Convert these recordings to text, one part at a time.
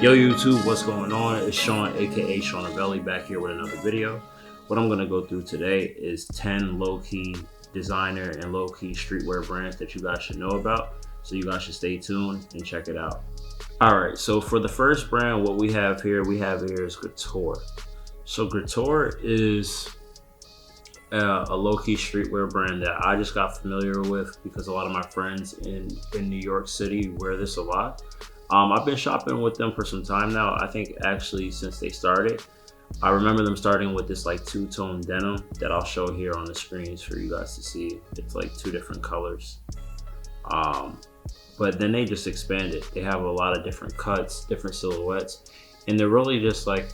Yo YouTube, what's going on? It's Sean, aka Sean Belly, back here with another video. What I'm gonna go through today is 10 low-key designer and low-key streetwear brands that you guys should know about. So you guys should stay tuned and check it out. Alright, so for the first brand, what we have here is Couture. So Couture is a low-key streetwear brand that I just got familiar with because a lot of my friends in New York City wear this a lot. I've been shopping with them for some time now. I think actually since they started. I remember them starting with this like two-tone denim that I'll show here on the screens for you guys to see. It's like two different colors. But then they just expanded. They have a lot of different cuts, different silhouettes, and they're really just like,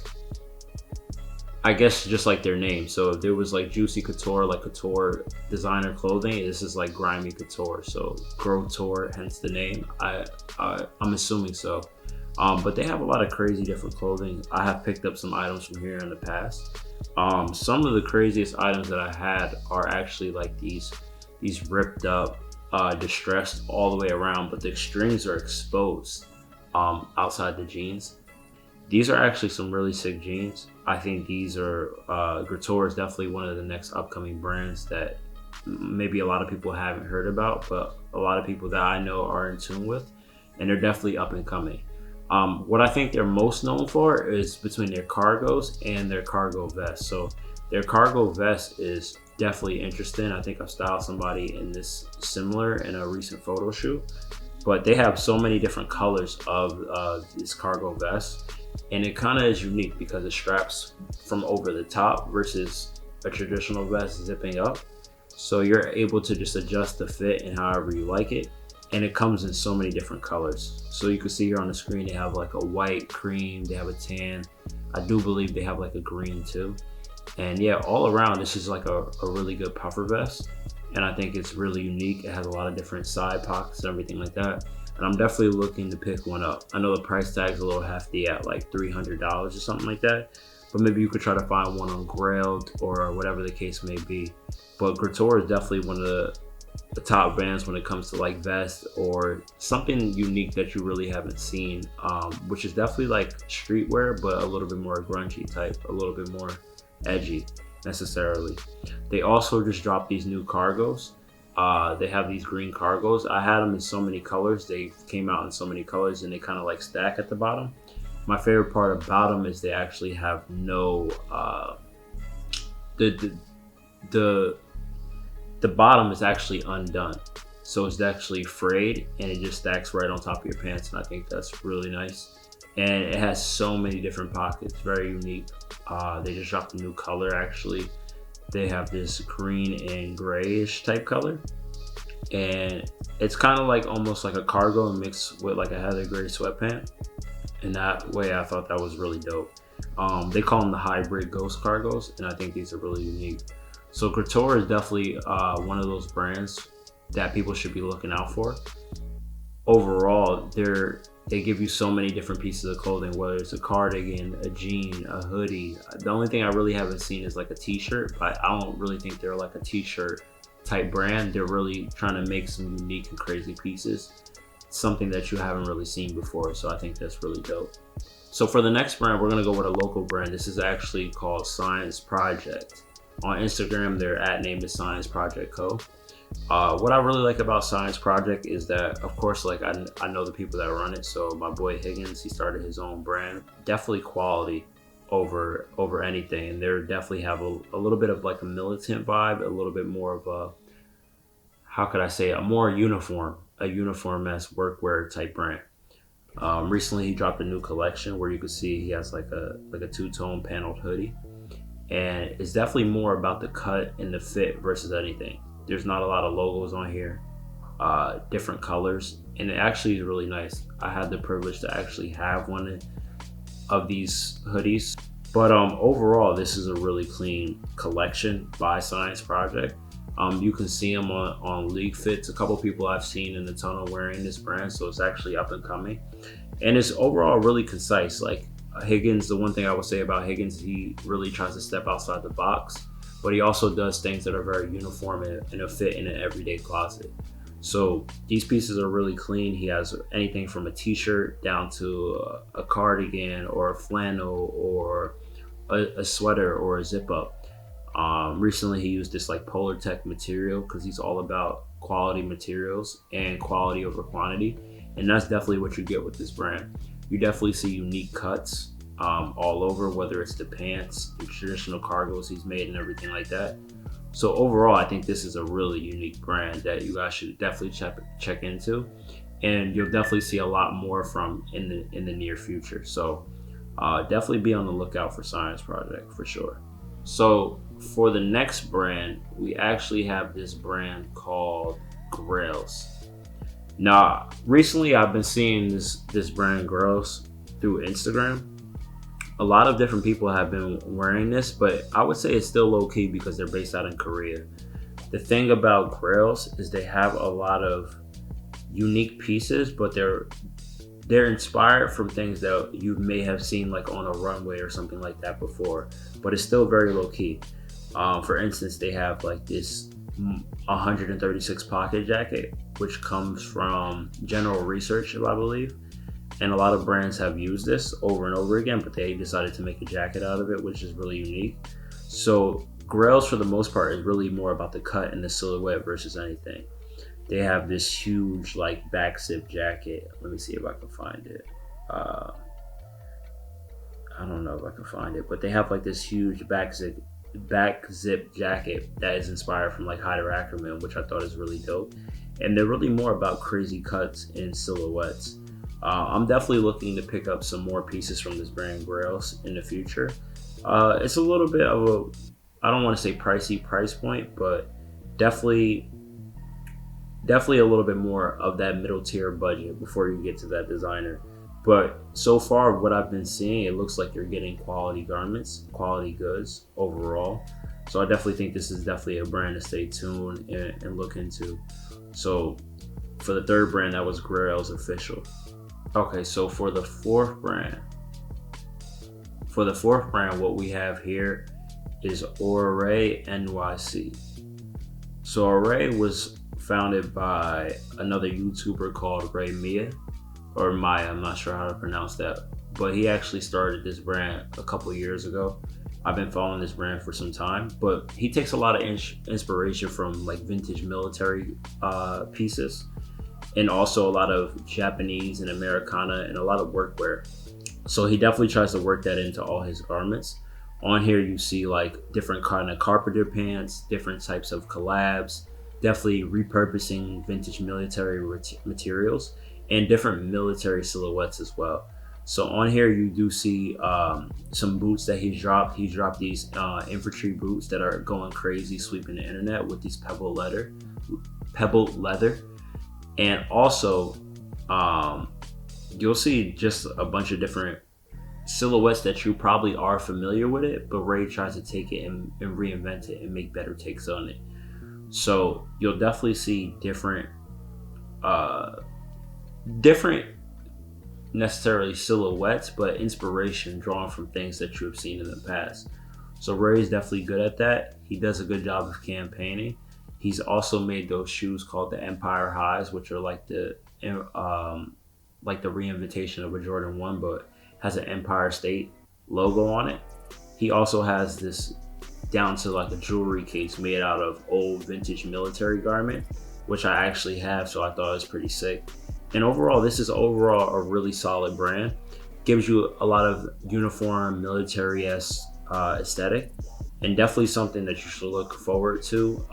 I guess just like their name. So if there was like juicy couture, like couture designer clothing, this is like grimy couture. So Couture, hence the name. I'm assuming so. But they have a lot of crazy different clothing. I have picked up some items from here in the past. Some of the craziest items that I had are actually like these ripped up, distressed all the way around, but the strings are exposed outside the jeans. These are actually some really sick jeans. I think these are, Couture is definitely one of the next upcoming brands that maybe a lot of people haven't heard about, but a lot of people that I know are in tune with, and they're definitely up and coming. What I think they're most known for is between their cargos and their cargo vest. So their cargo vest is definitely interesting. I think I've styled somebody in this similar in a recent photo shoot, but they have so many different colors of this cargo vest. And it kind of is unique because it straps from over the top versus a traditional vest zipping up. So you're able to just adjust the fit and however you like it. And it comes in so many different colors. So you can see here on the screen, they have like a white, cream, they have a tan. I do believe they have like a green too. And yeah, all around, this is like a really good puffer vest. And I think it's really unique. It has a lot of different side pockets and everything like that. And I'm definitely looking to pick one up. I know the price tag's a little hefty at like $300 or something like that, but maybe you could try to find one on Grailed or whatever the case may be. But Couture is definitely one of the top brands when it comes to like vests or something unique that you really haven't seen, which is definitely like streetwear, but a little bit more grungy type, a little bit more edgy necessarily. They also just dropped these new cargos. They have these green cargos. I had them in so many colors. They came out in so many colors and they kind of like stack at the bottom. My favorite part about them is they actually have no, the bottom is actually undone. So it's actually frayed and it just stacks right on top of your pants. And I think that's really nice. And it has so many different pockets, very unique. They just dropped a new color actually. They have this green and grayish type color, and it's kind of like almost like a cargo mixed with like a heather gray sweatpant. And that way I thought that was really dope. They call them the hybrid ghost cargos, and I think these are really unique. So Couture is definitely one of those brands that people should be looking out for. Overall, they give you so many different pieces of clothing, whether it's a cardigan, a jean, a hoodie. The only thing I really haven't seen is like a t-shirt, but I don't really think they're like a t-shirt type brand. They're really trying to make some unique and crazy pieces, something that you haven't really seen before. So I think that's really dope. So for the next brand, we're gonna go with a local brand. This is actually called Science Project. On Instagram, their @name is Science Project Co. What I really like about Science Project is that, of course, like I know the people that run it. So my boy Higgins, he started his own brand. Definitely quality over anything. And they definitely have a little bit of like a militant vibe, a little bit more of a, how could I say, a uniform-esque workwear type brand. Recently he dropped a new collection where you can see he has like a two-tone paneled hoodie. And it's definitely more about the cut and the fit versus anything. There's not a lot of logos on here, different colors, and it actually is really nice. I had the privilege to actually have one of these hoodies. But overall, this is a really clean collection by Science Project. You can see them on League Fits. A couple people I've seen in the tunnel wearing this brand, so it's actually up and coming. And it's overall really concise. Like Higgins, the one thing I would say about Higgins, he really tries to step outside the box, but he also does things that are very uniform and a fit in an everyday closet. So these pieces are really clean. He has anything from a t-shirt down to a cardigan or a flannel or a sweater or a zip up. Recently he used this like Polar Tech material because he's all about quality materials and quality over quantity. And that's definitely what you get with this brand. You definitely see unique cuts all over, whether it's the pants, the traditional cargos he's made and everything like that. So overall, I think this is a really unique brand that you guys should definitely check into, and you'll definitely see a lot more from in the near future. So definitely be on the lookout for Science Project for sure. So for the next brand, we actually have this brand called Grails. Now, recently I've been seeing this brand Grails through Instagram. A lot of different people have been wearing this, but I would say it's still low key because they're based out in Korea. The thing about Grails is they have a lot of unique pieces, but they're inspired from things that you may have seen like on a runway or something like that before, but it's still very low key. For instance, they have like this 136 pocket jacket, which comes from General Research, I believe. And a lot of brands have used this over and over again, but they decided to make a jacket out of it, which is really unique. So Grails, for the most part, is really more about the cut and the silhouette versus anything. They have this huge like back zip jacket. Let me see if I can find it. I don't know if I can find it, but they have like this huge back zip jacket that is inspired from like Hyder Ackerman, which I thought is really dope. And they're really more about crazy cuts and silhouettes. I'm definitely looking to pick up some more pieces from this brand Grails in the future. It's a little bit of a, I don't want to say pricey price point, but definitely a little bit more of that middle tier budget before you get to that designer. But so far, what I've been seeing, it looks like you're getting quality garments, quality goods overall. So I definitely think this is definitely a brand to stay tuned and look into. So for the third brand, that was Grails Official. Okay, so for the fourth brand, what we have here is Orae Nyc. So Orae was founded by another YouTuber called Orae Nyc, or Maya, I'm not sure how to pronounce that, but he actually started this brand a couple years ago. I've been following this brand for some time, but he takes a lot of inspiration from like vintage military pieces, and also a lot of Japanese and Americana and a lot of workwear. So he definitely tries to work that into all his garments. On here you see like different kind of carpenter pants, different types of collabs, definitely repurposing vintage military materials and different military silhouettes as well. So on here you do see some boots that he's dropped. He dropped these infantry boots that are going crazy, sweeping the internet with these pebbled leather. And also, you'll see just a bunch of different silhouettes that you probably are familiar with it, but Ray tries to take it and reinvent it and make better takes on it. So you'll definitely see different necessarily silhouettes, but inspiration drawn from things that you have seen in the past. So Ray's definitely good at that. He does a good job of campaigning. He's also made those shoes called the Empire Highs, which are like the reinventation of a Jordan 1, but has an Empire State logo on it. He also has this down to like a jewelry case made out of old vintage military garment, which I actually have, so I thought it was pretty sick. And overall, this is overall a really solid brand. Gives you a lot of uniform military-esque aesthetic, and definitely something that you should look forward to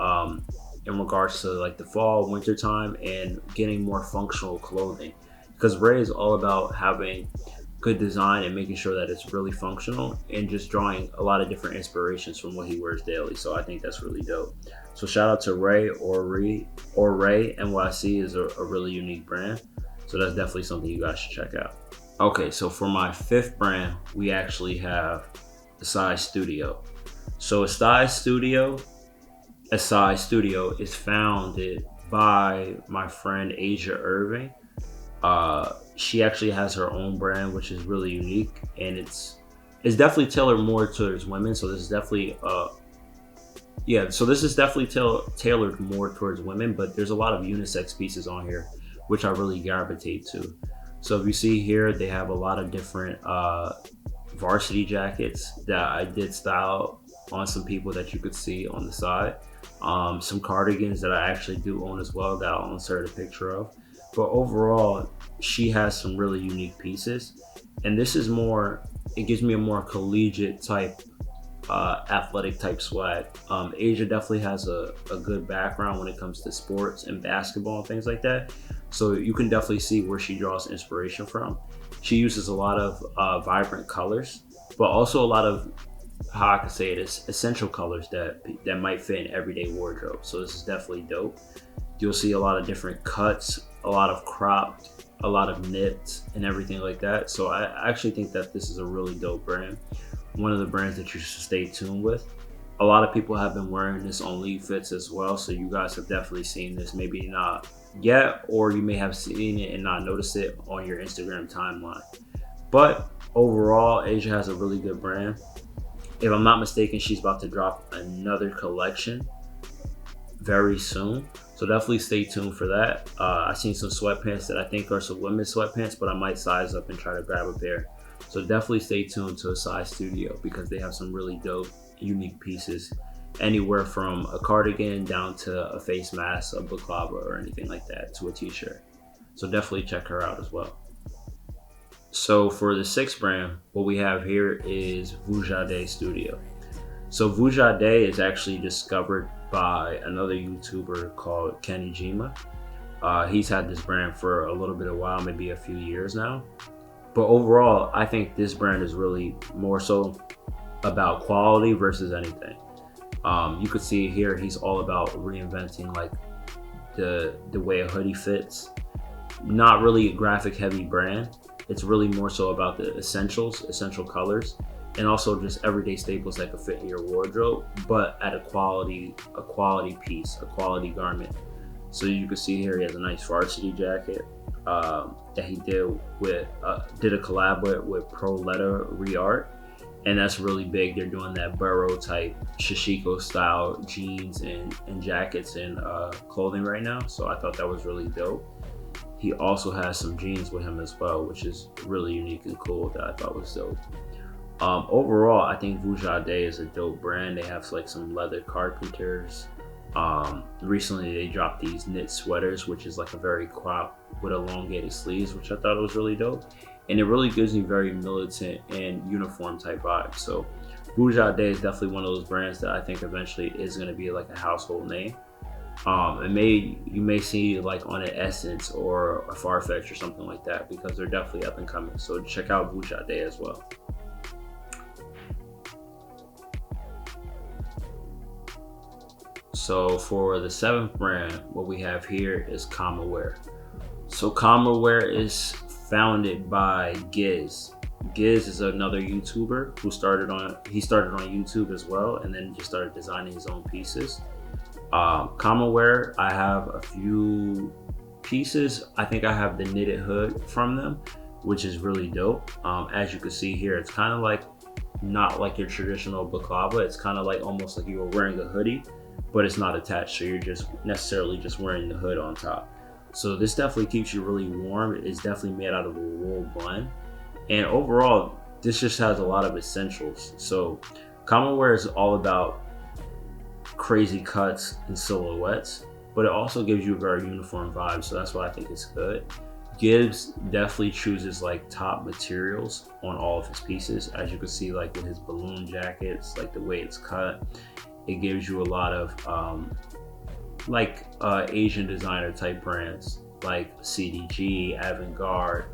in regards to like the fall, winter time, and getting more functional clothing. Because Ray is all about having good design and making sure that it's really functional and just drawing a lot of different inspirations from what he wears daily. So I think that's really dope. So shout out to Ray Orae Nyc is a really unique brand. So that's definitely something you guys should check out. Okay, so for my fifth brand, we actually have Acai Studio. So Acai Studio is founded by my friend Asia Irving. She actually has her own brand, which is really unique, and it's definitely tailored more towards women. So this is definitely Yeah, so this is definitely tailored more towards women, but there's a lot of unisex pieces on here, which I really gravitate to. So if you see here, they have a lot of different varsity jackets that I did style on some people that you could see on the side. Some cardigans that I actually do own as well that I'll insert a picture of. But overall, she has some really unique pieces. And this is more, it gives me a more collegiate type, athletic type swag. Asia definitely has a good background when it comes to sports and basketball and things like that. So you can definitely see where she draws inspiration from. She uses a lot of vibrant colors, but also a lot of, how I could say it, is essential colors that might fit in everyday wardrobe. So this is definitely dope. You'll see a lot of different cuts, a lot of cropped, a lot of knits, and everything like that. So I actually think that this is a really dope brand. One of the brands that you should stay tuned with. A lot of people have been wearing this on Lead Fits as well, so you guys have definitely seen this. Maybe not yet, or you may have seen it and not noticed it on your Instagram timeline. But overall, Asia has a really good brand. If I'm not mistaken, she's about to drop another collection very soon. So definitely stay tuned for that. I've seen some sweatpants that I think are some women's sweatpants, but I might size up and try to grab a pair. So definitely stay tuned to Asai Studio because they have some really dope, unique pieces. Anywhere from a cardigan down to a face mask, a baklava, or anything like that, to a t-shirt. So definitely check her out as well. So for the sixth brand, what we have here is Vujade Studio. So Vujade is actually discovered by another YouTuber called Kenny Jima. He's had this brand for a little bit of while, maybe a few years now. But overall, I think this brand is really more so about quality versus anything. You could see here, he's all about reinventing like the way a hoodie fits. Not really a graphic heavy brand. It's really more so about the essentials, essential colors, and also just everyday staples that could fit in your wardrobe, but at a quality piece, a quality garment. So you can see here he has a nice varsity jacket that he did a collab with Pro Letter Reart, and that's really big. They're doing that burrow type Shishiko style jeans and jackets and clothing right now. So I thought that was really dope. He also has some jeans with him as well, which is really unique and cool that I thought was dope. Overall, I think Vujade is a dope brand. They have like some leather carpenters. Recently they dropped these knit sweaters, which is like a very crop with elongated sleeves, which I thought was really dope. And it really gives me very militant and uniform type vibes. So Vujade is definitely one of those brands that I think eventually is going to be like a household name. You may see like on an Essence or a Farfetch or something like that because they're definitely up and coming. So check out Vujade as well. So for the seventh brand, what we have here is Commonwear. So Commonwear is founded by Giz. Giz is another YouTuber who started on YouTube as well, and then just started designing his own pieces. Commonwear, I have a few pieces. I think I have the knitted hood from them, which is really dope. As you can see here, it's kind of like not like your traditional baklava. It's kind of like almost like you were wearing a hoodie, but it's not attached. So you're just necessarily just wearing the hood on top. So this definitely keeps you really warm. It's definitely made out of a wool blend. And overall, this just has a lot of essentials. So Commonwear is all about crazy cuts and silhouettes, but it also gives you a very uniform vibe. So that's why I think it's good. Gibbs definitely chooses like top materials on all of his pieces. As you can see, like with his balloon jackets, like the way it's cut, it gives you a lot of Asian designer type brands like CDG, Avant-Garde,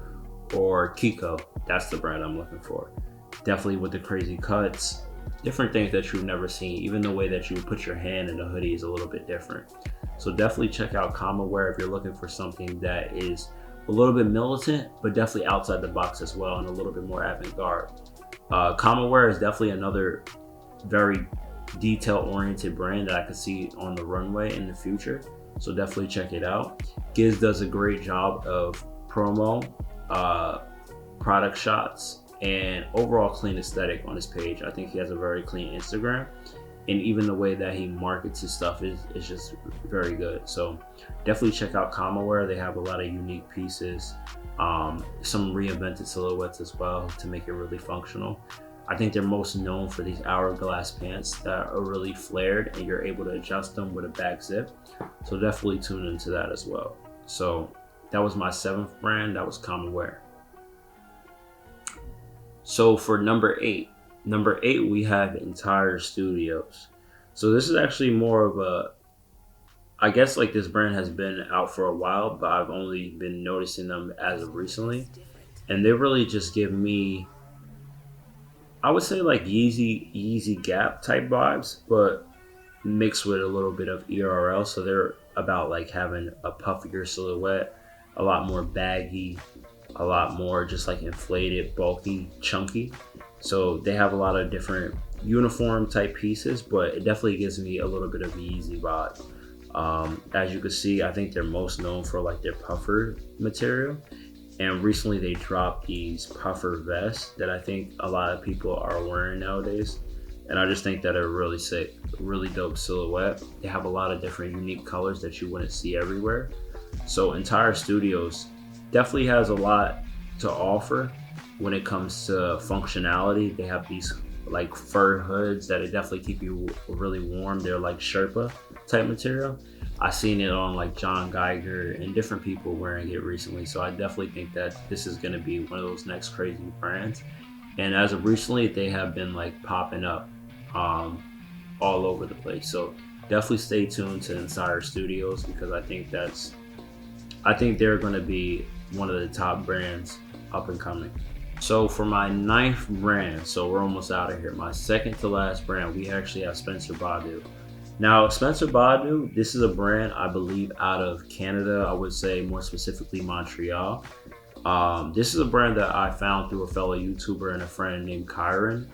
or Kiko. That's the brand I'm looking for. Definitely with the crazy cuts, different things that you've never seen. Even the way that you put your hand in a hoodie is a little bit different. So definitely check out Commonwear if you're looking for something that is a little bit militant, but definitely outside the box as well and a little bit more avant-garde. Commonwear is definitely another very detail-oriented brand that I could see on the runway in the future. So definitely check it out. Giz does a great job of promo, product shots, and overall clean aesthetic on his page. I think he has a very clean Instagram. and even the way that he markets his stuff is just very good. So definitely check out Commonwear. They have a lot of unique pieces, some reinvented silhouettes as well to make it really functional. I think they're most known for these hourglass pants that are really flared and you're able to adjust them with a back zip. So definitely tune into that as well. So that was my 7th brand. That was Commonwear. So for number 8, we have Entire Studios. So this is actually more of a, I guess like this brand has been out for a while, but I've only been noticing them as of recently. And they really just give me, I would say like Yeezy Gap type vibes, but mixed with a little bit of ERL. So they're about like having a puffier silhouette, a lot more baggy, a lot more just like inflated, bulky, chunky. So they have a lot of different uniform type pieces, but it definitely gives me a little bit of Yeezy vibe. As you can see, I think they're most known for like their puffer material. And recently they dropped these puffer vests that I think a lot of people are wearing nowadays. And I just think that are really sick, really dope silhouette. They have a lot of different unique colors that you wouldn't see everywhere. So Entire Studios definitely has a lot to offer when it comes to functionality. They have these like fur hoods that definitely keep you really warm. They're like Sherpa type material. I've seen it on like John Geiger and different people wearing it recently. So I definitely think that this is going to be one of those next crazy brands. And as of recently, they have been like popping up all over the place. So definitely stay tuned to Entire Studios because I think they're going to be one of the top brands up and coming. So for my 9th brand, so we're almost out of here. My second to last brand, we actually have Spencer Badu. Now, Spencer Badu, this is a brand I believe out of Canada. I would say more specifically Montreal. This is a brand that I found through a fellow YouTuber and a friend named Kyron.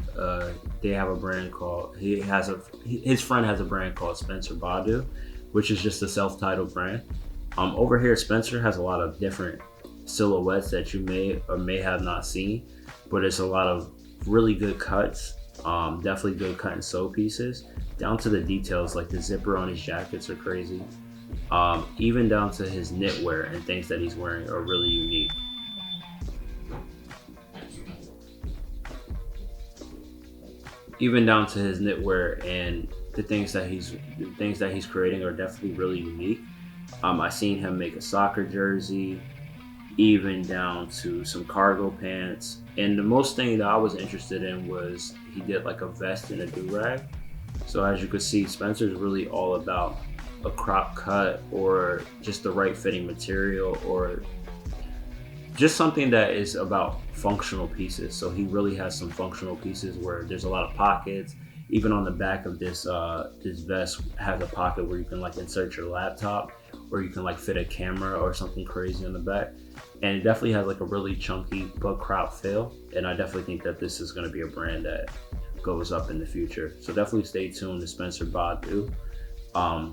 They have a brand called, his friend has a brand called Spencer Badu, which is just a self-titled brand. Over here, Spencer has a lot of different silhouettes that you may or may have not seen, but it's a lot of really good cuts, definitely good cut and sew pieces, down to the details, like the zipper on his jackets are crazy. Even down to his knitwear and things that he's wearing are really unique. Even down to his knitwear and the things that he's creating are definitely really unique. I seen him make a soccer jersey, even down to some cargo pants. And the most thing that I was interested in was he did like a vest and a do-rag. So as you can see, Spencer's really all about a crop cut or just the right fitting material or just something that is about functional pieces. So he really has some functional pieces where there's a lot of pockets. Even on the back of this vest has a pocket where you can like insert your laptop, or you can like fit a camera or something crazy on the back. And it definitely has like a really chunky but crop feel. And I definitely think that this is going to be a brand that goes up in the future. So definitely stay tuned to Spencer Badu.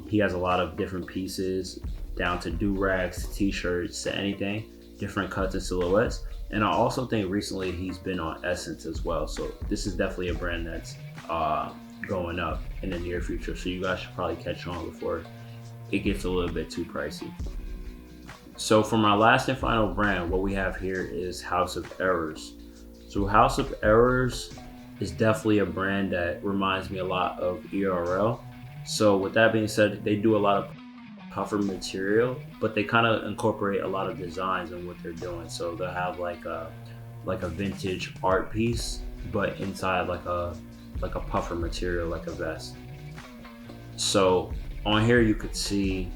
He has a lot of different pieces, down to do-rags, to t-shirts, to anything, different cuts and silhouettes. And I also think recently he's been on Essence as well. So this is definitely a brand that's going up in the near future. So you guys should probably catch on before it gets a little bit too pricey. So for my last and final brand, what we have here is House of Errors. So House of Errors is definitely a brand that reminds me a lot of ERL. So with that being said, they do a lot of puffer material, but they kind of incorporate a lot of designs in what they're doing. So they'll have like a vintage art piece, but inside like a puffer material, like a vest. So on here you could see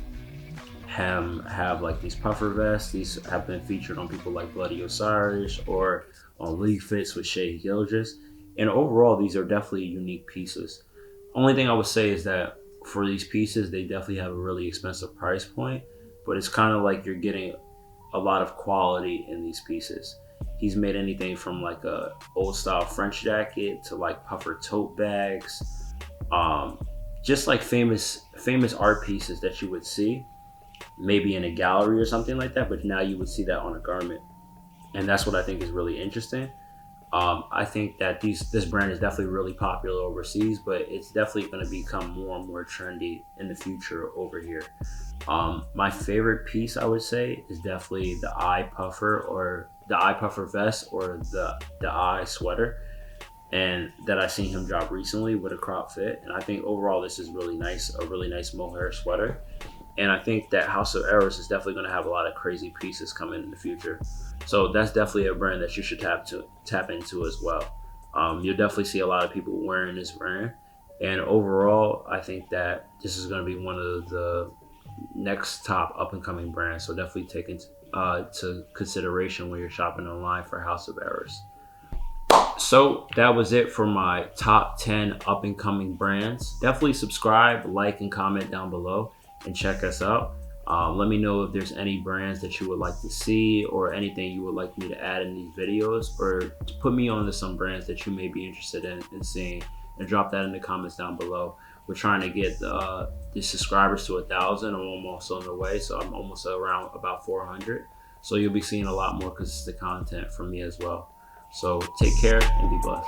him have like these puffer vests. These have been featured on people like Bloody Osiris or on League Fits with Shea Gilgis. And overall, these are definitely unique pieces. Only thing I would say is that for these pieces, they definitely have a really expensive price point, but it's kind of like you're getting a lot of quality in these pieces. He's made anything from like a old style French jacket to like puffer tote bags, just like famous art pieces that you would see maybe in a gallery or something like that, but now you would see that on a garment. And that's what I think is really interesting. I think that this brand is definitely really popular overseas, but it's definitely going to become more and more trendy in the future over here. My favorite piece, I would say, is definitely the eye puffer, or the eye puffer vest, or the eye sweater, and that I seen him drop recently with a crop fit. And I think overall this is really nice, a really nice mohair sweater. And I think that House of Eros is definitely going to have a lot of crazy pieces coming in the future. So that's definitely a brand that you should tap into as well. You'll definitely see a lot of people wearing this brand. And overall, I think that this is going to be one of the next top up and coming brands. So definitely take into to consideration when you're shopping online for House of Eros. So that was it for my top 10 up and coming brands. Definitely subscribe, like, and comment down below and check us out. Let me know if there's any brands that you would like to see, or anything you would like me to add in these videos, or put me on to some brands that you may be interested in seeing, and drop that in the comments down below. We're trying to get the subscribers to 1,000. I'm almost on the way, so I'm almost around about 400. So you'll be seeing a lot more consistent content from me as well. So take care and be blessed.